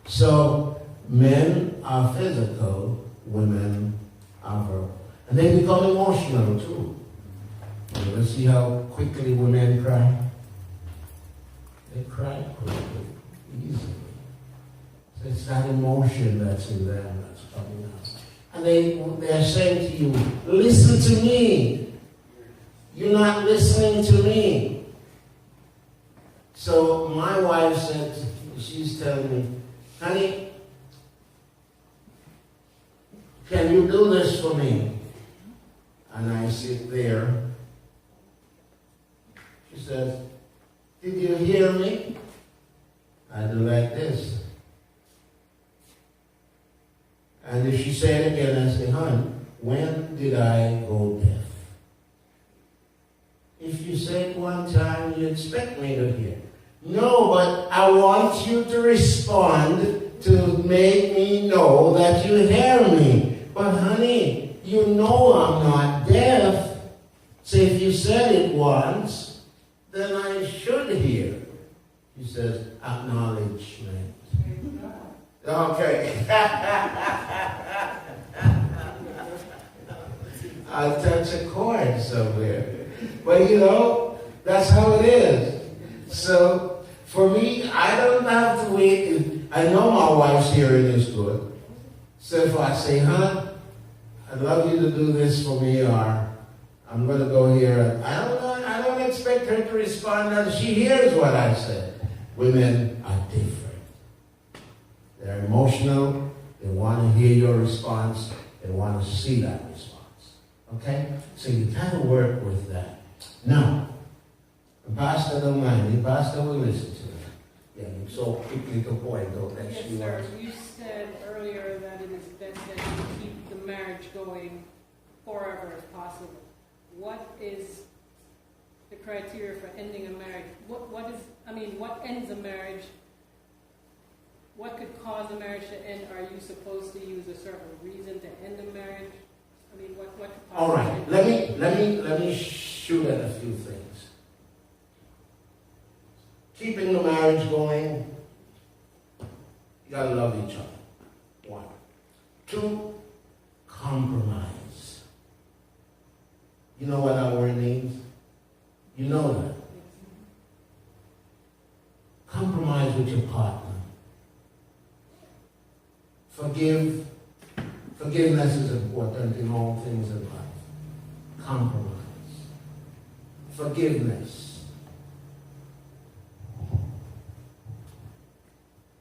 So men are physical, women are verbal. And they become emotional too. You ever see how quickly women cry? They cry quickly, easily. So it's that emotion that's in them that's coming out. And they're saying to you, listen to me. You're not listening to me. So my wife said, she's telling me, honey, can you do this for me? And I sit there. She says, did you hear me? I do like this. And if she said it again, I say, hon, when did I go deaf? If you say it one time, you expect me to hear. No, but I want you to respond to make me know that you hear me. But honey, you know I'm not deaf. So if you said it once, then I should hear. He says, acknowledgement. Okay. I'll touch a chord somewhere. But you know, that's how it is. So for me, I don't have to wait. I know my wife's hearing is good. So if I say, hon, I'd love you to do this for me, or I'm going to go here. I don't expect her to respond until she hears what I said. Women are different. They're emotional. They want to hear your response. They want to see that response. Okay? So you kind of work with that. Now, the pastor don't mind. The pastor will listen to it. Yeah, you so quickly to point out that yes, she sir. was. You said earlier that it is best that you keep the marriage going forever if possible. What is the criteria for ending a marriage? What ends a marriage? What could cause a marriage to end? Are you supposed to use a certain reason to end a marriage? What could cause All right. Let me shoot at a few things. Keeping the marriage going, you gotta love each other. 1. 2, compromise. You know what that word means? You know that. Compromise with your partner. Forgiveness is important in all things in life. Compromise. Forgiveness.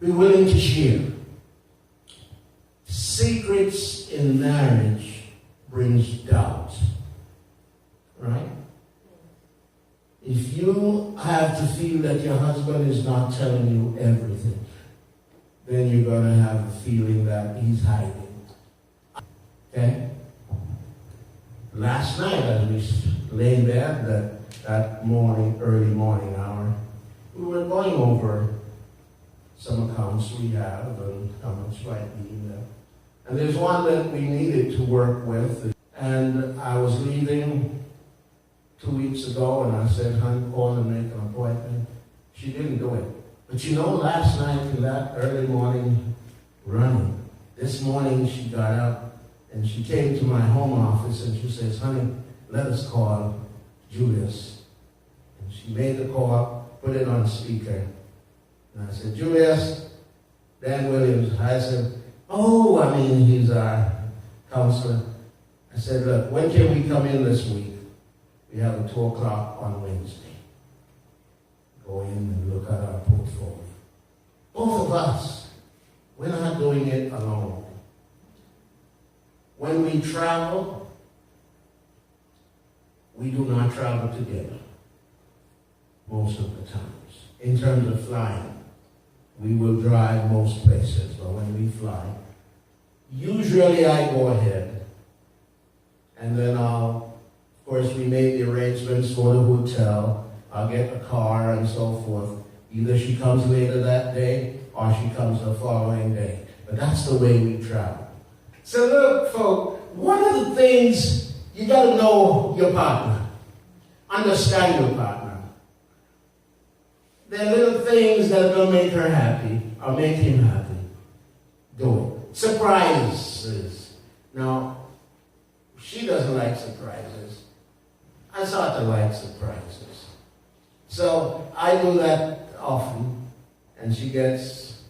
Be willing to share. Secrets in marriage brings doubt. Right? If you have to feel that your husband is not telling you everything, then you're going to have a feeling that he's hiding. Okay? Last night, as we lay in bed, that morning, early morning hour, we were going over some accounts we have and how much might be there. And there's one that we needed to work with. And I was leaving 2 weeks ago, and I said, hon, call and make an appointment. She didn't do it. But you know, last night in that early morning running, this morning she got up and she came to my home office and she says, honey, let us call Julius. And she made the call, put it on speaker. And I said, Julius, Dan Williams. I said, he's our counselor. I said, look, when can we come in this week? We have a 2 o'clock on Wednesday. Go in and look at our portfolio. Both of us, we're not doing it alone. When we travel, we do not travel together most of the times. In terms of flying, we will drive most places, but when we fly, usually I go ahead, and then of course, we made the arrangements for the hotel. I'll get a car and so forth. Either she comes later that day or she comes the following day. But that's the way we travel. So look, folks, one of the things, you got to know your partner. Understand your partner. There are little things that are going to make her happy or make him happy. do it. Surprises. Now, she doesn't like surprises. I sort of like surprises. So I do that often, and she gets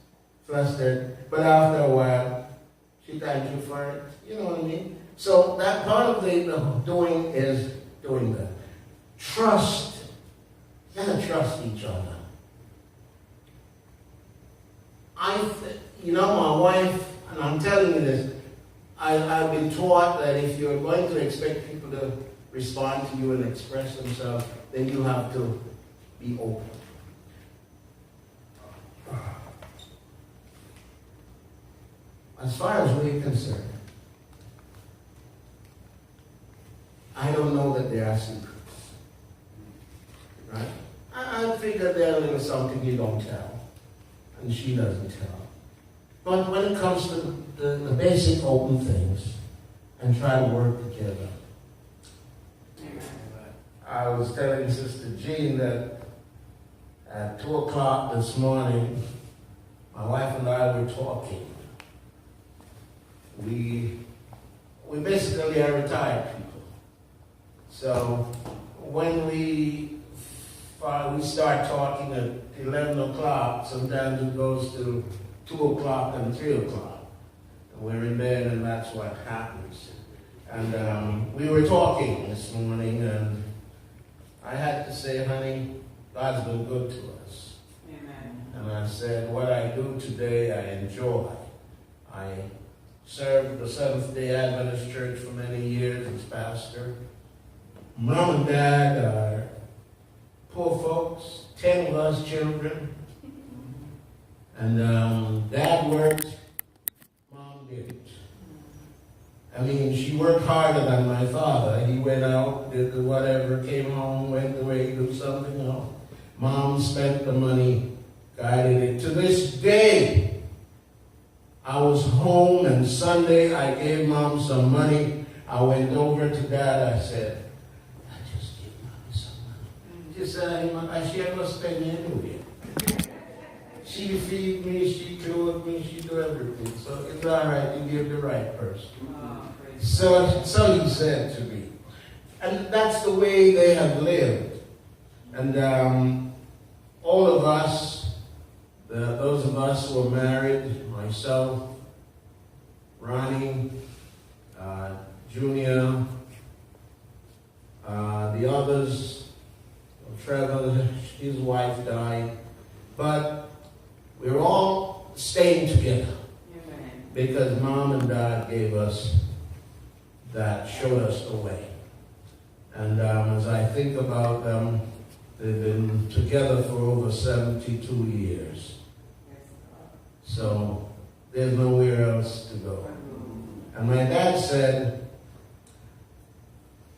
flustered. But after a while, she thanks you for it. You know what I mean? So that part of the doing is doing that. Trust. You gotta trust each other. My wife, and I'm telling you this, I've been taught that if you're going to expect people to respond to you and express themselves, then you have to be open. As far as we're concerned, I don't know that there are secrets. Right? I figure there's a little something you don't tell, and she doesn't tell. But when it comes to the basic open things, and try to work together. I was telling Sister Jean that at 2 o'clock this morning, my wife and I were talking. We basically are retired people. So when we start talking at 11 o'clock, sometimes it goes to 2 o'clock and 3 o'clock. And we're in bed, and that's what happens. And we were talking this morning, and I had to say, honey, God's been good to us. Amen. And I said, what I do today, I enjoy. I served the Seventh-day Adventist Church for many years as pastor. Mom and Dad are poor folks, 10 of us children. And Dad worked, Mom didn't. I mean, she worked harder than my father. He went out, did whatever, came home, went away, did something else. Mom spent the money, guided it. To this day, I was home, and Sunday I gave Mom some money. I went over to Dad. I said, I just gave Mommy some money. She said, she ain't gonna spend it anyway. She feed me, she clothe me, she do everything. So it's all right, you give the right person. So he said to me. And that's the way they have lived. And all of us, those of us who are married, myself, Ronnie, Junior, the others, Trevor, his wife died. But we're all staying together. Amen. Because Mom and Dad gave us that, showed us the way. And as I think about them, they've been together for over 72 years. So there's nowhere else to go. And my dad said,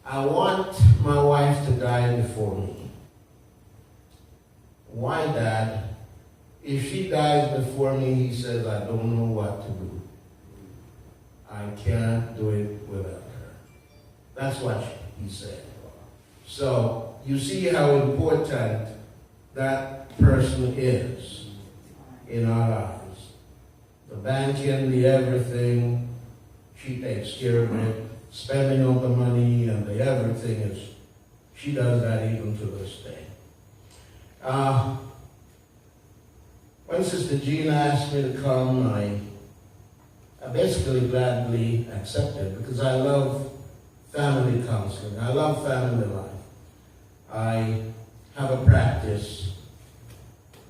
I want my wife to die before me. Why, Dad? If she dies before me, he says, I don't know what to do. I can't do it without her. That's what he said. So you see how important that person is in our lives. The banking, the everything, she takes care of it. Spending all the money and the everything is, she does that even to this day. When Sister Jean asked me to come, I basically gladly accepted because I love family counseling. I love family life. I have a practice,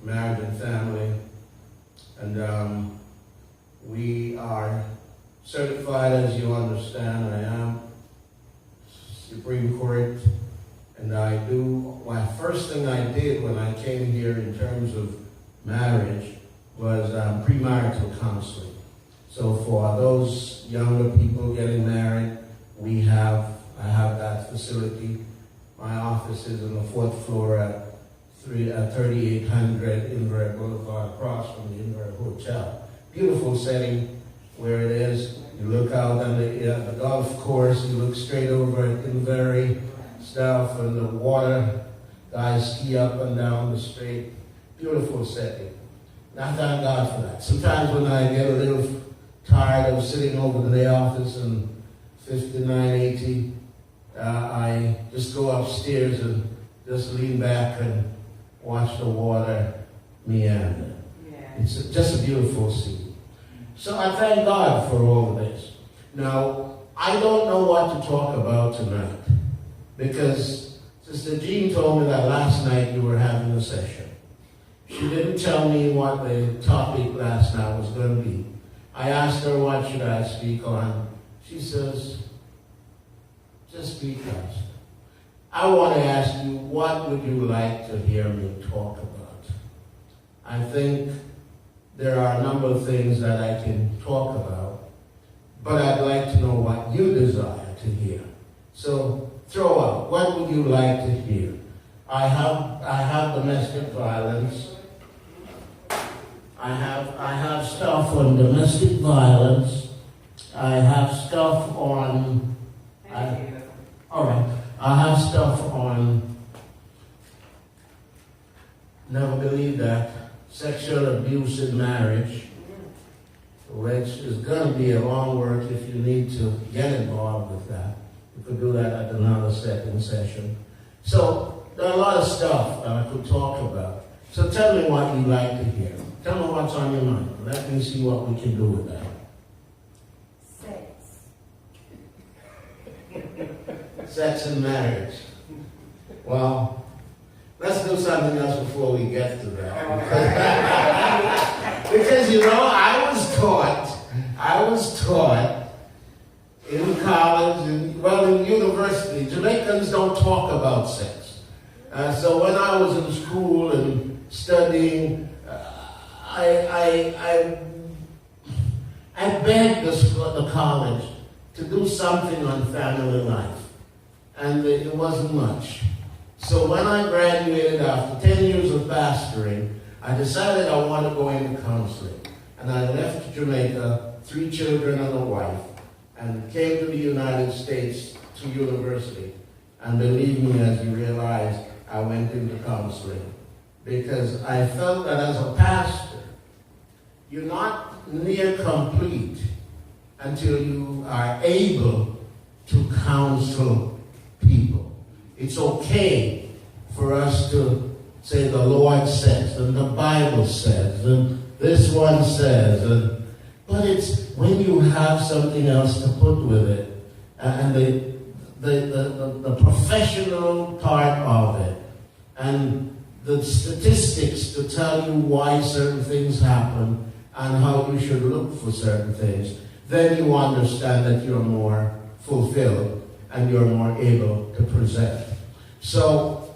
marriage and family, and we are certified, as you understand. I am Supreme Court, and I do, my first thing I did when I came here in terms of marriage was premarital counseling. So for those younger people getting married, I have that facility. My office is on the 4th floor at 3800 Inver Boulevard, across from the Inver Hotel. Beautiful setting where it is. You look out on the golf course, you look straight over at Inver stuff, and the water, guys ski up and down the street. Beautiful setting. I thank God for that. Sometimes when I get a little tired of sitting over the office and 5980, I just go upstairs and just lean back and watch the water meander. Yeah. It's just a beautiful scene. So I thank God for all of this. Now, I don't know what to talk about tonight because Sister Jean told me that last night you were having a session. She didn't tell me what the topic last night was going to be. I asked her what should I speak on. She says, just speak, Pastor. I want to ask you, what would you like to hear me talk about? I think there are a number of things that I can talk about, but I'd like to know what you desire to hear. So throw out, what would you like to hear? I have domestic violence. I have stuff on domestic violence. I have stuff on. All right. I have stuff on. Never believe that sexual abuse in marriage, which is going to be a long work if you need to get involved with that. You could do that at another second session. So there are a lot of stuff that I could talk about. So tell me what you'd like to hear. Tell me what's on your mind. Let me see what we can do with that. Sex. Sex and marriage. Well, let's do something else before we get to that. Because you know, I was taught in college, in university, Jamaicans don't talk about sex. So when I was in school and studying, I begged the college to do something on family life, and it wasn't much. So when I graduated after 10 years of pastoring, I decided I wanted to go into counseling. And I left Jamaica, 3 children and a wife, and came to the United States to university. And believe me, as you realize, I went into counseling. Because I felt that as a pastor, you're not near complete until you are able to counsel people. It's okay for us to say the Lord says, and the Bible says, and this one says, but it's when you have something else to put with it, and the professional part of it, and the statistics to tell you why certain things happen and how you should look for certain things, then you understand that you're more fulfilled and you're more able to present. So,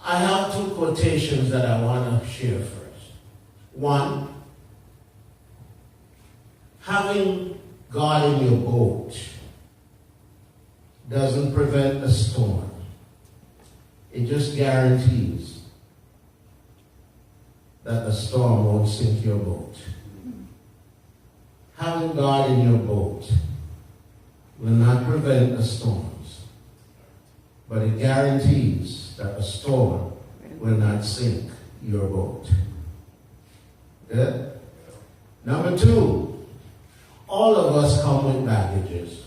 I have 2 quotations that I want to share first. One, having God in your boat doesn't prevent a storm. It just guarantees that the storm won't sink your boat. Having God in your boat will not prevent the storms, but it guarantees that a storm will not sink your boat. Good? Number 2, all of us come with baggages.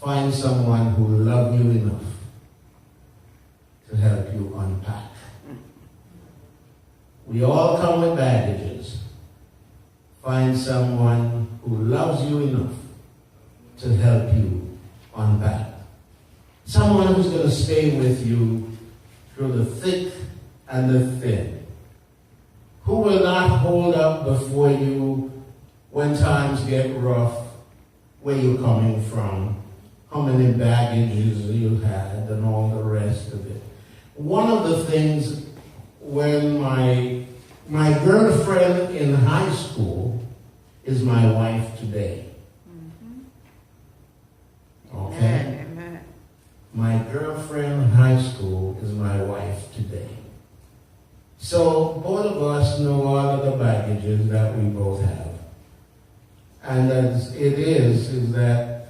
Find someone who will love you enough to help you unpack. We all come with baggages. Find someone who loves you enough to help you unpack. Someone who's going to stay with you through the thick and the thin. Who will not hold up before you when times get rough, where you're coming from, how many baggages you had, and all the rest of it. One of the things when my girlfriend in high school is my wife today. Okay? Amen. My girlfriend in high school is my wife today. So both of us know all of the baggages that we both have. And as it is that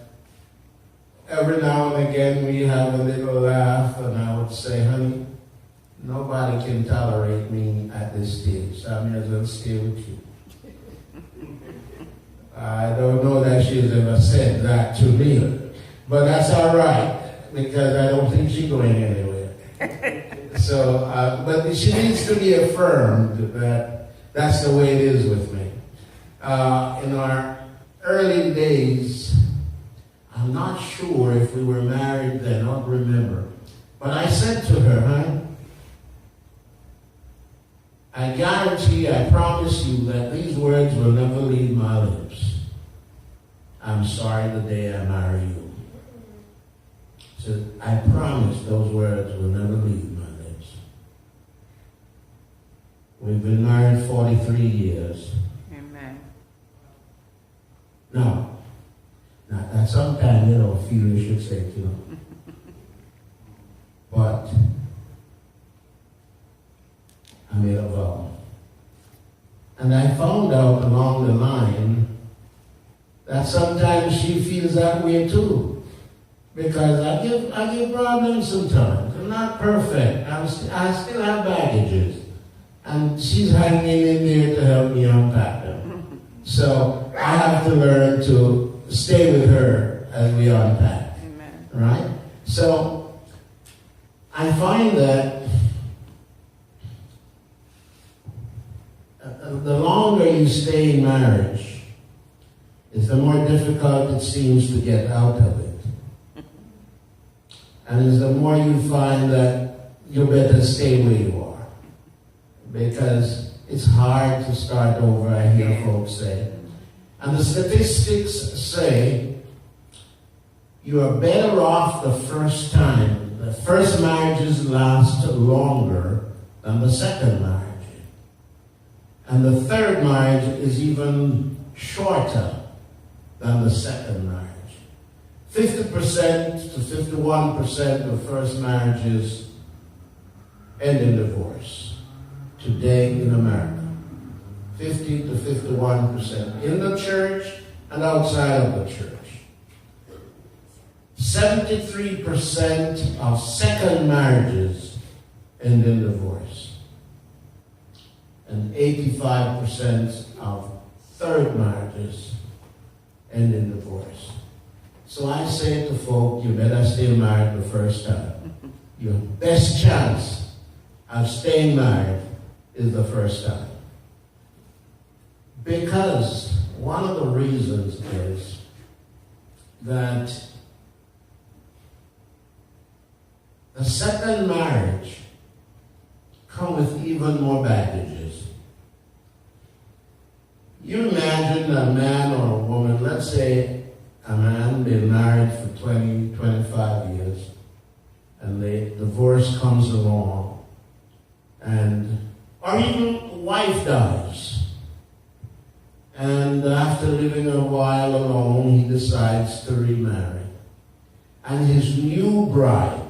every now and again we have a little laugh, and I would say, honey, nobody can tolerate me at this stage, so I may as well stay with you. I don't know that she's ever said that to me, but that's all right, because I don't think she's going anywhere. So, but she needs to be affirmed that that's the way it is with me. In our early days, I'm not sure if we were married then, I don't remember. But I said to her, honey, I guarantee, I promise you that these words will never leave my lips. I'm sorry the day I marry you. So I promise those words will never leave my lips. We've been married 43 years. Amen. Now, at some time, feel you should say it, But I made a vow. And I found out along the line that sometimes she feels that way too. Because I give problems sometimes. I'm not perfect. I still have baggages. And she's hanging in there to help me unpack them. So I have to learn to stay with her as we unpack. Amen. Right? So I find that the longer you stay in marriage, is the more difficult it seems to get out of it. And it's the more you find that you better stay where you are. Because it's hard to start over, I hear folks say. And the statistics say you are better off the first time. The first marriages last longer than the second marriage. And the third marriage is even shorter than the second marriage. 50% to 51% of first marriages end in divorce today in America. 50 to 51% in the church and outside of the church. 73% of second marriages end in divorce. And 85% of third marriages end in divorce. So I say to folk, you better stay married the first time. Your best chance of staying married is the first time. Because one of the reasons is that the second marriage comes with even more baggages. You imagine a man or a woman, let's say a man been married for 20, 25 years, and the divorce comes along, or even a wife dies. And after living a while alone, he decides to remarry. And his new bride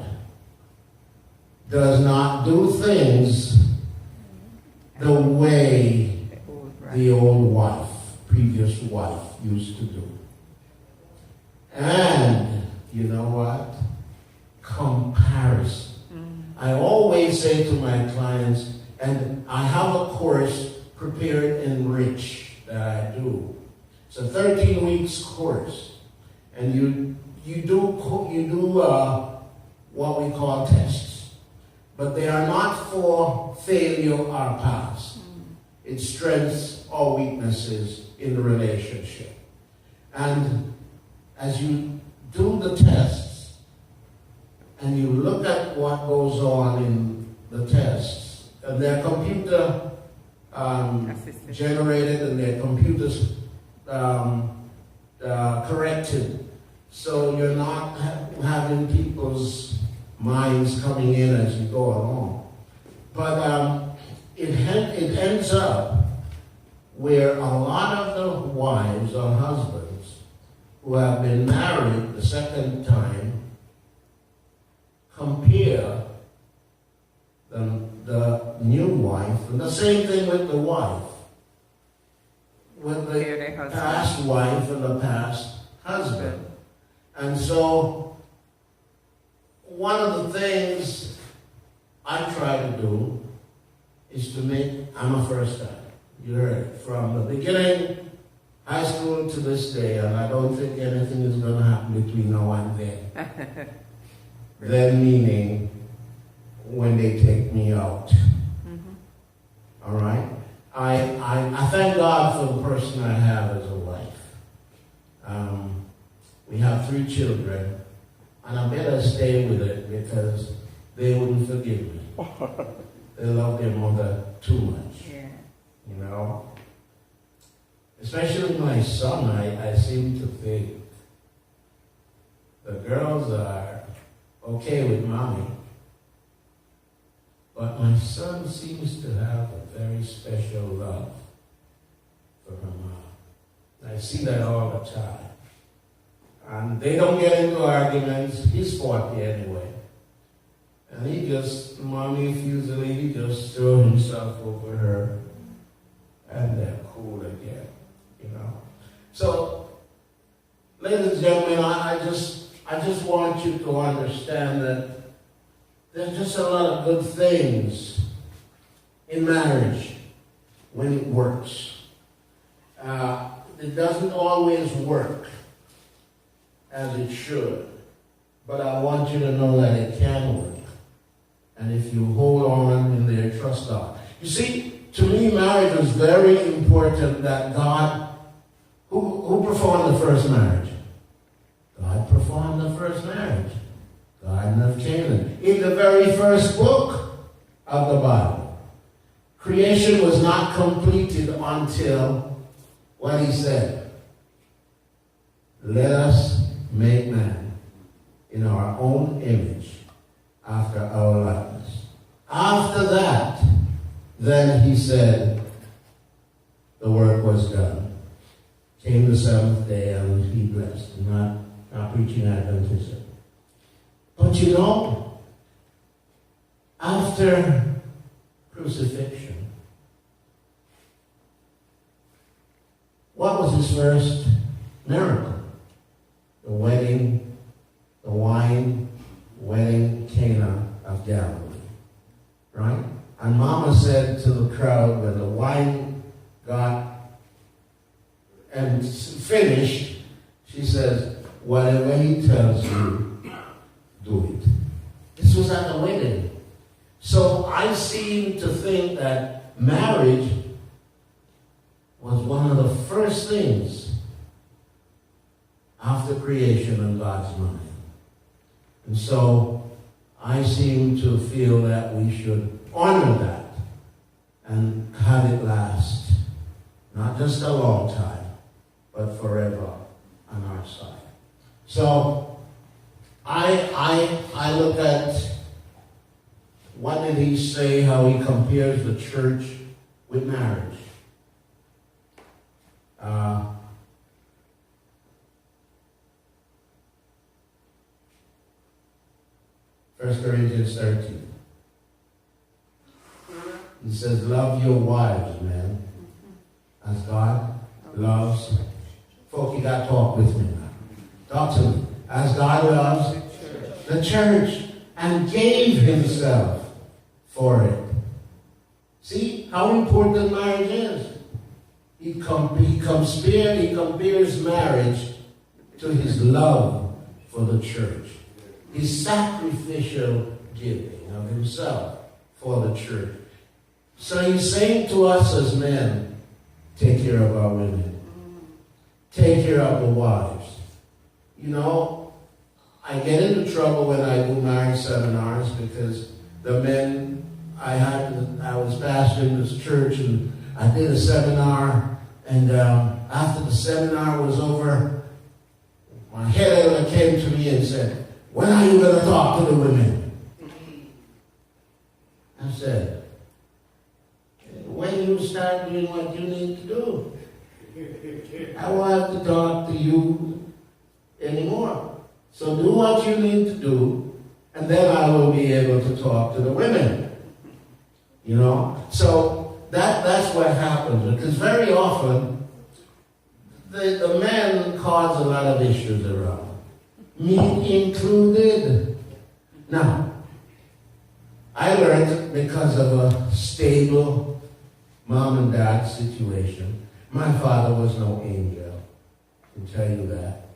does not do things the way the old wife, previous wife, used to do. And you know what? Comparison. I always say to my clients, and I have a course, Prepare and Enrich, that I do. It's a 13 weeks course, and you do what we call tests, but they are not for failure or pass. It's strengths or weaknesses in the relationship. And as you do the tests and you look at what goes on in the tests, and they're computer generated and they're computers corrected, so you're not having people's minds coming in as you go along. But it ends up where a lot of the wives or husbands who have been married the second time compare the new wife, and the same thing with the wife, with the past wife and the past husband. And so one of the things I try to do is to make, I'm a first time. You heard it. From the beginning, high school to this day, and I don't think anything is going to happen between now and then. Then meaning when they take me out. Mm-hmm. All right? I thank God for the person I have as a wife. We have 3 children, and I better stay with it because they wouldn't forgive me. They love their mother too much. Yeah. You know? Especially my son, I seem to think the girls are okay with mommy, but my son seems to have a very special love for her mom. I see that all the time. And they don't get into arguments. He's 40 anyway. And he just, mommy usually, he just throw himself over her, and they're cool again, you know. So, ladies and gentlemen, I just want you to understand that there's just a lot of good things in marriage when it works. It doesn't always work as it should, but I want you to know that it can work. And if you hold on in there, trust God. You see, to me, marriage is very important that God, who performed the first marriage? God performed the first marriage. Garden of Canaan. In the very first book of the Bible. Creation was not completed until what he said. Let us make man in our own image after our likeness. After that, then he said, the work was done. Came the 7th day and he blessed. Not preaching Adventism. But you know, after crucifixion, what was his first miracle? The wedding, the wine, wedding Cana of Galilee. Right? And Mama said to the crowd when the wine got and finished, she says, whatever he tells you, do it. This was at the wedding. So I seem to think that marriage was one of the first things after creation in God's mind. And so I seem to feel that we should honor that and have it last. Not just a long time, but forever on our side. So I look at what did he say, how he compares the church with marriage. 1 Corinthians 13. He says, love your wives, man, as God loves. Folk, you got to talk with me now. Talk to me. As God loves the church and gave himself for it. See how important marriage is. He compares marriage to his love for the church. His sacrificial giving of himself for the church. So he's saying to us as men, take care of our women. Take care of the wives. You know, I get into trouble when I do marriage seminars because the men, I was pastoring this church and I did a seminar, and after the seminar was over, my head elder came to me and said, when are you going to talk to the women? I said, when you start doing what you need to do. I won't have to talk to you anymore. So do what you need to do, and then I will be able to talk to the women. You know? So that's what happens. Because very often, the men cause a lot of issues around. Me included. Now, I learned because of a stable mom and dad situation. My father was no angel, I can tell you that.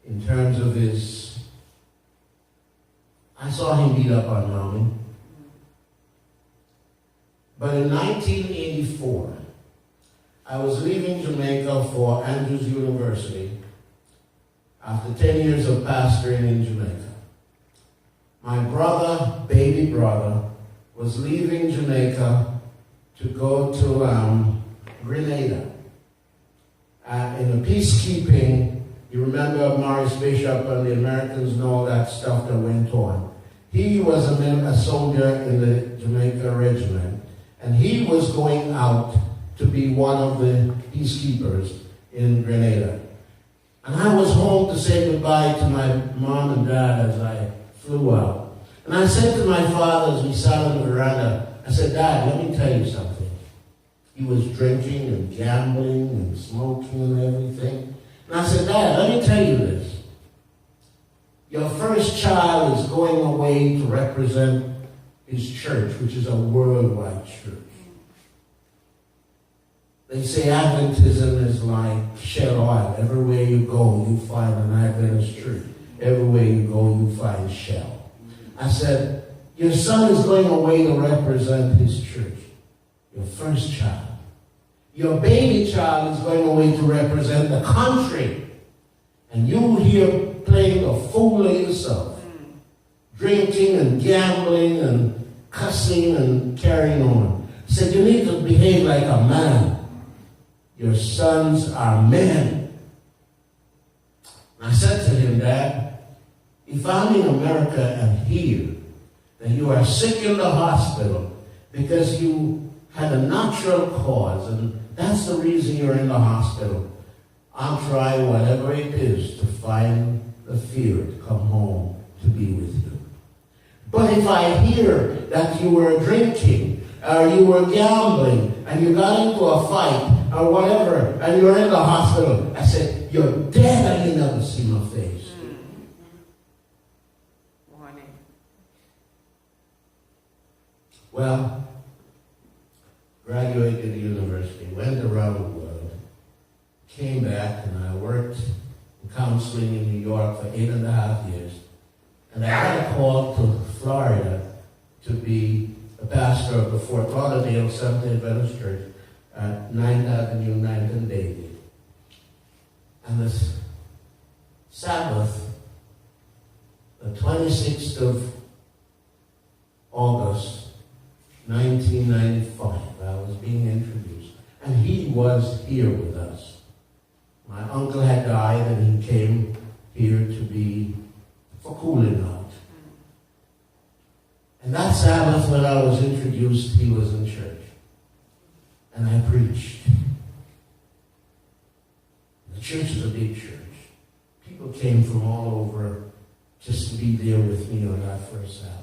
In terms of I saw him beat up on mommy. But in 1984, I was leaving Jamaica for Andrews University after 10 years of pastoring in Jamaica. My brother, baby brother, was leaving Jamaica to go to Grenada. In the peacekeeping, you remember Maurice Bishop and the Americans and all that stuff that went on. He was a soldier in the Jamaica regiment, and he was going out to be one of the peacekeepers in Grenada. And I was home to say goodbye to my mom and dad as I flew out. And I said to my father as we sat on the veranda, I said, Dad, let me tell you something. He was drinking and gambling and smoking and everything. And I said, Dad, let me tell you this. Your first child is going away to represent his church, which is a worldwide church. They say Adventism is like Shell Oil. Everywhere you go, you find an Adventist church. Everywhere you go, you find Shell. I said, your son is going away to represent his church. Your first child. Your baby child is going away to represent the country. And you here playing a fool of yourself. Drinking and gambling and cussing and carrying on. I said, you need to behave like a man. Your sons are men. I said to him, Dad, if I'm in America and here, that you are sick in the hospital because you had a natural cause, and that's the reason you're in the hospital, I'll try whatever it is to find the fear to come home to be with you. But if I hear that you were drinking, or you were gambling, and you got into a fight, or whatever, and you're in the hospital, I said, you're dead and you never see my face. Warning. Well, graduated university, went around the world, came back, and I worked in counseling in New York for 8.5 years. And I got a call to Florida to be a pastor of the Fort Lauderdale Seventh-day Adventist Church at 9th Avenue, 9th and David. And this Sabbath, the 26th of August, 1995, I was being introduced. And he was here with us. My uncle had died and he came here to be for cooling out. And that Sabbath when I was introduced, he was in church. And I preached. The church is a big church. People came from all over just to be there with me on that first Sabbath.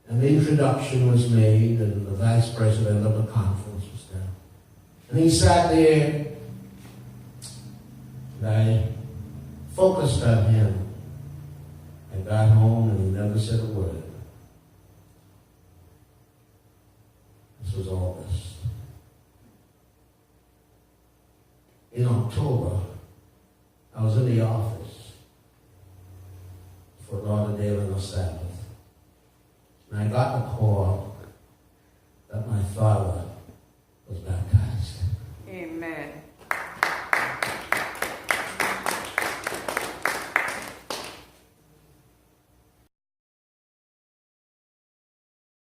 And the introduction was made, and the vice president of the conference was there. And he sat there, and I focused on him. I got home, and he never said a word. This was August. In October, I was in the office for Lauderdale and the Sabbath. And I got the call that my father was baptized. Amen.